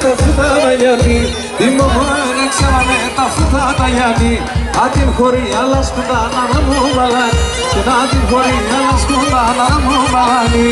τα φυτά γιατί η μαμά έξαβανε τα φυτά γιατί αν την χωρί άλλα σκοτάνα να μου βαλάνει και να την χωρί άλλα σκοτάνα να μου βαλάνει.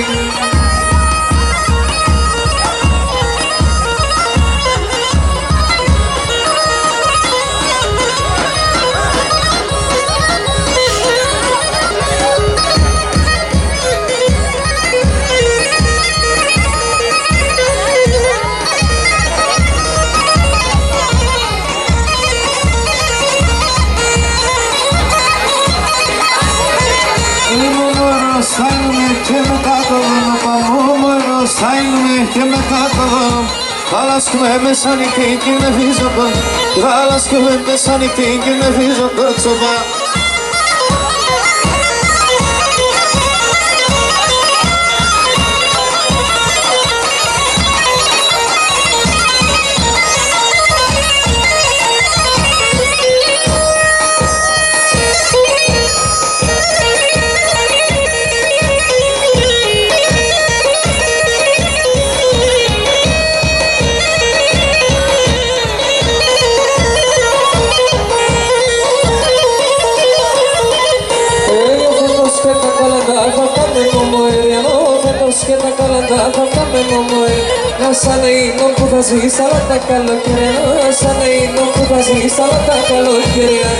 Και μετά το δρόμο Χαλάσκουμε μέσα νυχτή και με βίζω κοντά Χαλάσκουμε μέσα νυχτή και με βίζω κοντά. Και τα καλαντά θα πάμε μαμόι. Να σαν είναι που θα ζεις αλλά τα καλοκαιριά. Να σαν είναι που θα ζεις αλλά τα καλοκαιριά.